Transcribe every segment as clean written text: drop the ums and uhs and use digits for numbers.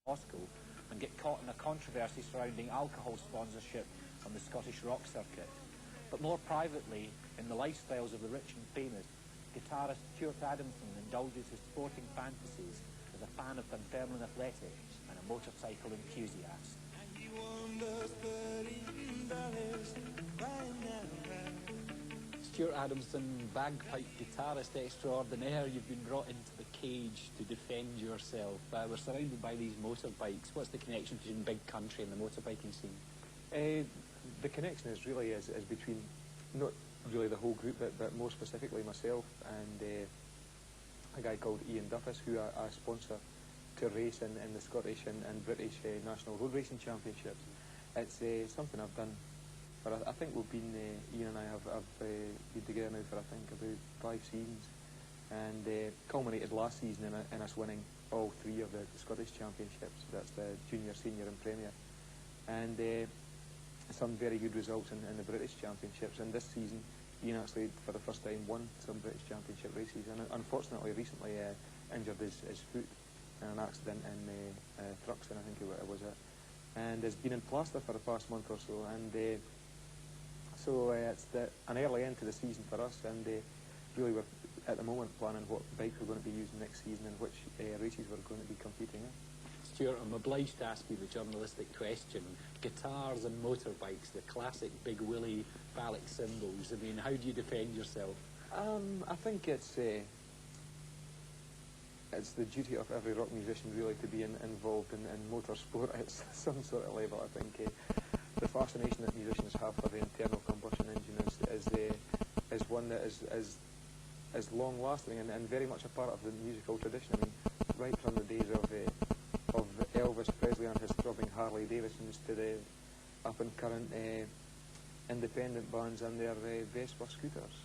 Moscow and get caught in a controversy surrounding alcohol sponsorship on the Scottish rock circuit. But more privately, in the lifestyles of the rich and famous, guitarist Stuart Adamson indulges his sporting fantasies as a fan of Dunfermline athletics and a motorcycle enthusiast. Stuart Adamson, bagpipe guitarist extraordinaire, you've been brought into the cage to defend yourself. We're surrounded by these motorbikes. What's the connection between big country and the motorbiking scene? The connection is really is between not really the whole group, but more specifically myself and a guy called Ian Duffus, who I sponsor to race in the Scottish and British National Road Racing Championships. It's something I've done. But I think we've been, Ian and I have been together now for I think about 5 seasons, and culminated last season in us winning all 3 of the Scottish Championships. That's the Junior, Senior and Premier, and some very good results in the British Championships. And this season, Ian actually for the first time won some British Championship races, and unfortunately recently injured his foot in an accident in Thruxton, I think it was it, and has been in plaster for the past month or so. And so it's an early end to the season for us, and really we're at the moment planning what bike we're going to be using next season and which races we're going to be competing in. Stuart, I'm obliged to ask you the journalistic question. Guitars and motorbikes, the classic big willy phallic symbols. I mean, how do you defend yourself? I think it's the duty of every rock musician really to be involved in motorsport at some sort of level. I think the fascination that musicians have for the internal combustion engine is one that is long lasting and very much a part of the musical tradition. I mean, right from the days of Elvis Presley and his throbbing Harley Davidsons to the up and current independent bands and their Vespa scooters.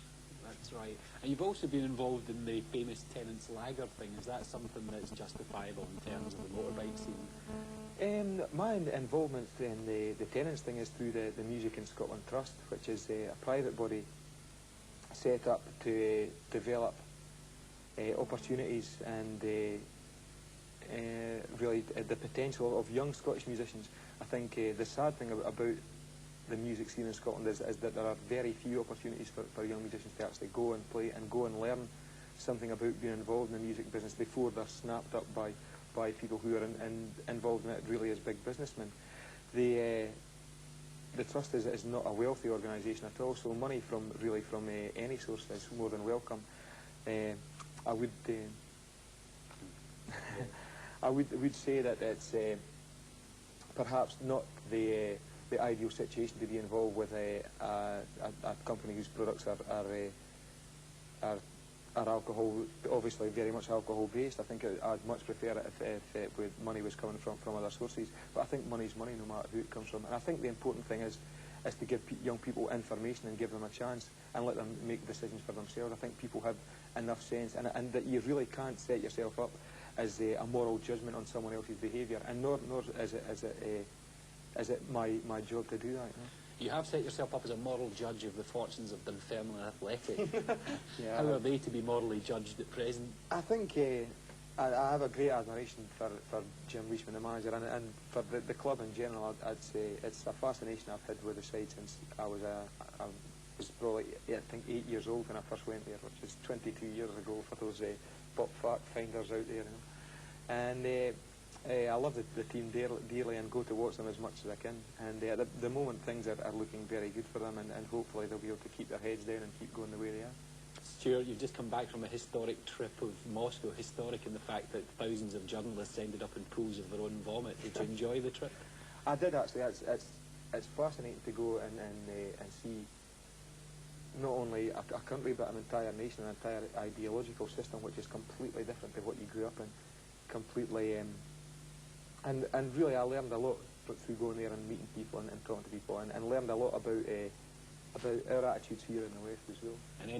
That's right. And you've also been involved in the famous Tennant's Lager thing. Is that something that's justifiable in terms of the motorbike scene? My involvement in the Tennant's thing is through the Music in Scotland Trust, which is a private body set up to develop opportunities and really the potential of young Scottish musicians. I think the sad thing about the music scene in Scotland is that there are very few opportunities for young musicians to actually go and play and go and learn something about being involved in the music business before they're snapped up by people who are involved in it really as big businessmen. The Trust is not a wealthy organisation at all, so money from any source is more than welcome. I would I would say that it's perhaps not the ideal situation to be involved with a company whose products are alcohol, obviously very much alcohol based. I think I'd much prefer it if money was coming from other sources. But I think money's money no matter who it comes from. And I think the important thing is to give young people information and give them a chance and let them make decisions for themselves. I think people have enough sense, and that you really can't set yourself up as a moral judgment on someone else's behaviour, and nor is it my job to do that. You have set yourself up as a moral judge of the fortunes of Dunfermline Athletic. Yeah, how are they to be morally judged at present? I think I have a great admiration for Jim Leishman, the manager, and for the club in general. I'd say it's a fascination I've had with the side since I was probably I think 8 years old when I first went there, which is 22 years ago for those pop fact finders out there. And I love the team dearly and go to watch them as much as I can. And at the moment things are looking very good for them, and hopefully they'll be able to keep their heads down and keep going the way they are. Stuart, you've just come back from a historic trip of Moscow, historic in the fact that thousands of journalists ended up in pools of their own vomit. Did you enjoy the trip? I did actually. It's fascinating to go and see not only a country but an entire nation, an entire ideological system which is completely different to what you grew up in. Completely, and really I learned a lot through going there and meeting people and talking to people, and learned a lot about our attitudes here in the West as well. And